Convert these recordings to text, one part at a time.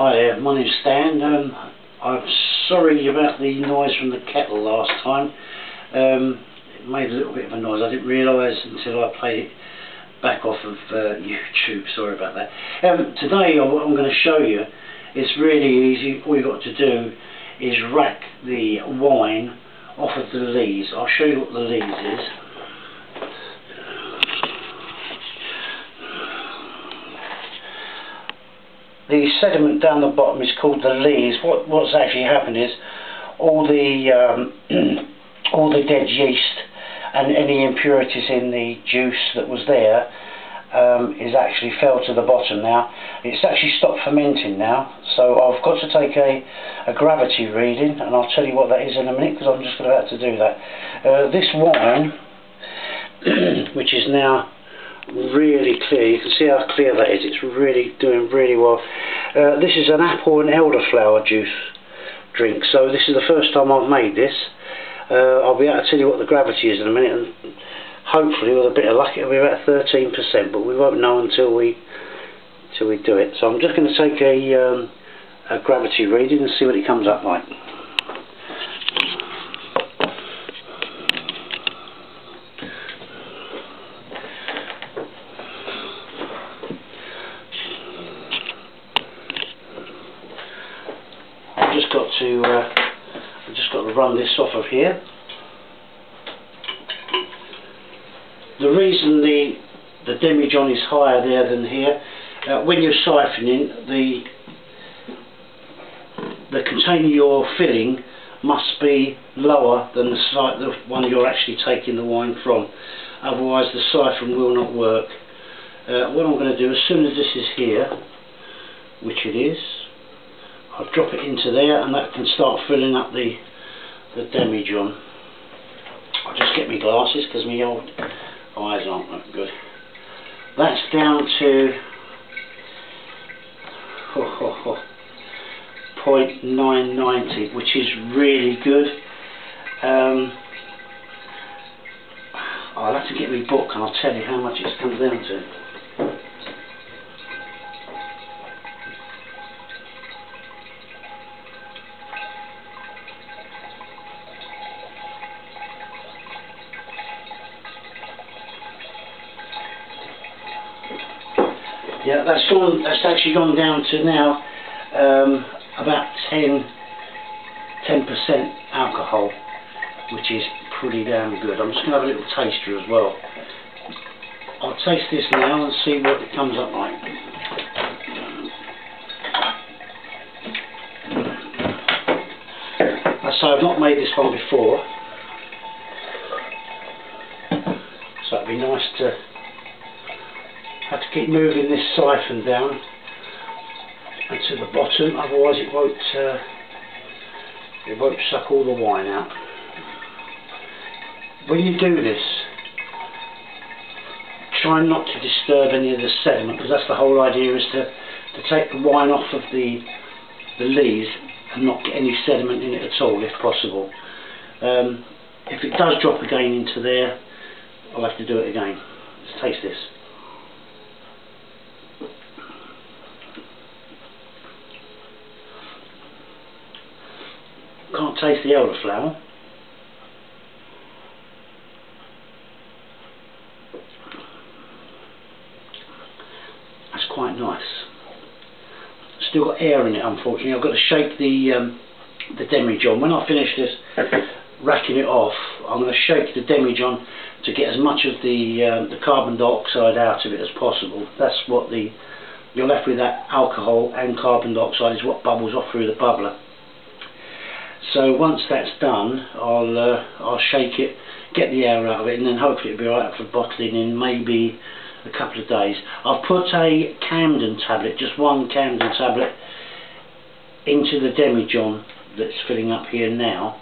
Hi there, my name's Stan. I'm sorry about the noise from the kettle last time. It made a little bit of a noise. I didn't realise until I played it back off of YouTube. Sorry about that. Today what I'm going to show you is really easy. All you've got to do is rack the wine off of the lees. I'll show you what the lees is. The sediment down the bottom is called the lees. What's actually happened is all the dead yeast and any impurities in the juice that was there is actually fell to the bottom now. It's actually stopped fermenting now, so I've got to take a gravity reading, and I'll tell you what that is in a minute, because I'm just about to do that. This wine, which is now really clear, you can see how clear that is. It's really doing really well. This is an apple and elderflower juice drink, so this is the first time I've made this. I'll be able to tell you what the gravity is in a minute, and hopefully with a bit of luck it'll be about 13%, but we won't know until we do it. So I'm just going to take a gravity reading and see what it comes up like. I've just got to run this off of here. The reason the demijohn is higher there than here, when you're siphoning, the container you're filling must be lower than the one you're actually taking the wine from. Otherwise the siphon will not work. What I'm going to do, as soon as this is here, which it is, I'll drop it into there, and that can start filling up the demijohn. I'll just get my glasses because my old eyes aren't that good. That's down to 0.990, which is really good. I'll have to get my book and I'll tell you how much it's come down to. Yeah, that's actually gone down to now about 10% alcohol, which is pretty damn good. I'm just going to have a little taster as well. I'll taste this now and see what it comes up like. So I've not made this one before, so it'd be nice to have to keep moving this siphon down and to the bottom, otherwise it won't suck all the wine out. When you do this, try not to disturb any of the sediment, because that's the whole idea, is to take the wine off of the lees and not get any sediment in it at all, if possible. If it does drop again into there, I'll have to do it again. Let's taste this. Can't taste the elderflower. That's quite nice. Still got air in it, unfortunately. I've got to shake the demijohn. When I finish this racking it off, I'm going to shake the demijohn to get as much of the carbon dioxide out of it as possible. That's what you're left with, that alcohol and carbon dioxide is what bubbles off through the bubbler. So once that's done, I'll shake it, get the air out of it, and then hopefully it'll be alright for bottling in maybe a couple of days. I've put a campden tablet, just one campden tablet, into the demijohn that's filling up here now.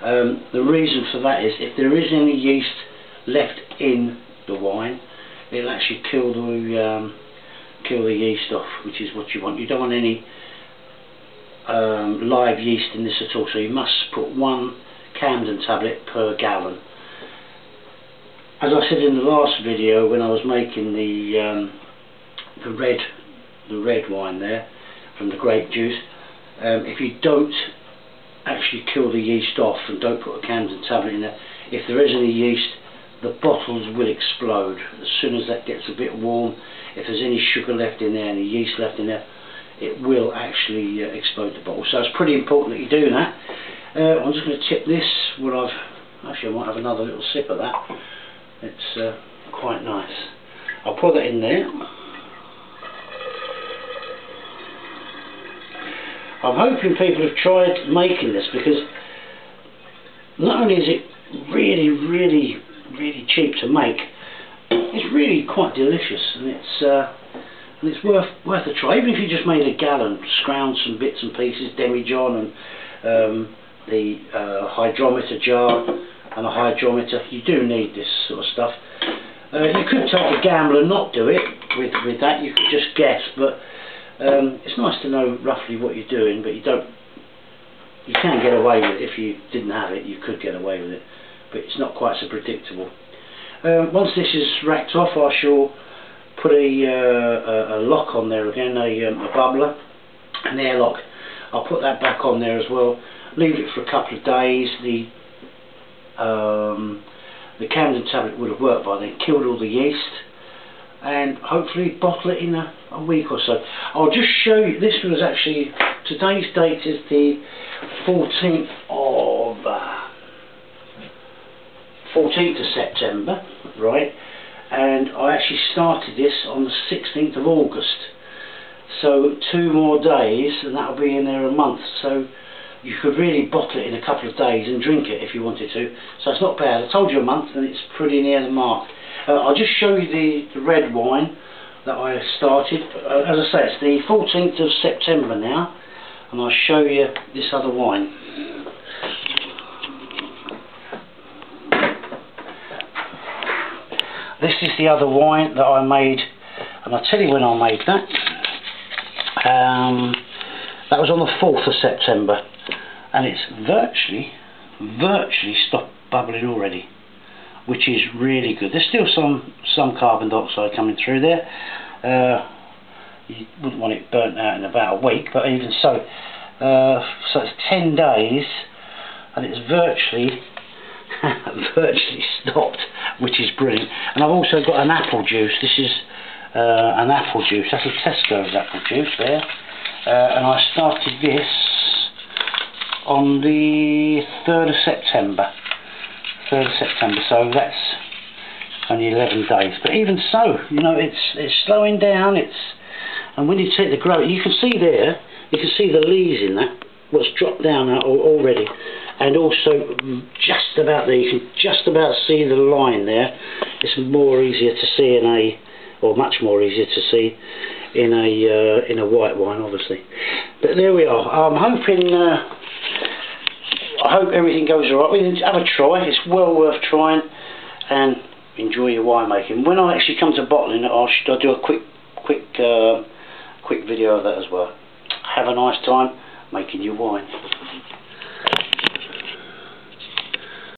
The reason for that is, if there is any yeast left in the wine, it'll actually kill the yeast off, which is what you want. You don't want any live yeast in this at all, so you must put one campden tablet per gallon. As I said in the last video, when I was making the red wine there, from the grape juice. If you don't actually kill the yeast off and don't put a campden tablet in there, if there is any yeast, the bottles will explode as soon as that gets a bit warm. If there's any sugar left in there, any yeast left in there, it will actually explode the bottle. So it's pretty important that you do that. I'm just going to tip this. Actually, I might have another little sip of that. It's quite nice. I'll pour that in there. I'm hoping people have tried making this, because not only is it really cheap to make, it's really quite delicious, and it's worth a try. Even if you just made a gallon, scrounge some bits and pieces, demijohn and the hydrometer jar and a hydrometer. You do need this sort of stuff. You could take a gamble and not do it with that. You could just guess, but it's nice to know roughly what you're doing. But you can get away with it. If you didn't have it, you could get away with it, but it's not quite so predictable. Once this is racked off, I shall put a lock on there again, a bubbler, an airlock. I'll put that back on there as well. Leave it for a couple of days. The campden tablet would have worked by then, killed all the yeast, and hopefully bottle it in a week or so. I'll just show you. This was actually, today's date is the 14th of September, right? And I actually started this on the 16th of August. So 2 more days and that'll be in there a month. So you could really bottle it in a couple of days and drink it if you wanted to. So it's not bad. I told you a month, and it's pretty near the mark. I'll just show you the red wine that I started. As I say, it's the 14th of September now, and I'll show you this other wine. This is the other wine that I made, and I'll tell you when I made that. That was on the 4th of September, and it's virtually stopped bubbling already, which is really good. There's still some carbon dioxide coming through there. You wouldn't want it burnt out in about a week, but even so, so it's 10 days, and it's virtually stopped, which is brilliant. And I've also got an apple juice. This is an apple juice. That's a Tesco's apple juice there, and I started this on the 3rd of September. 3rd of September. So that's only 11 days. But even so, you know, it's slowing down. And when you take the growth, you can see there. You can see the lees in that. What's dropped down already. And also just about there, you can just about see the line there. It's more easier to see or much more easier to see in a white wine, obviously. But there we are. I'm hoping. I hope everything goes alright. Have a try. It's well worth trying, and enjoy your winemaking. When I actually come to bottling it, I'll do a quick video of that as well. Have a nice time making your wine.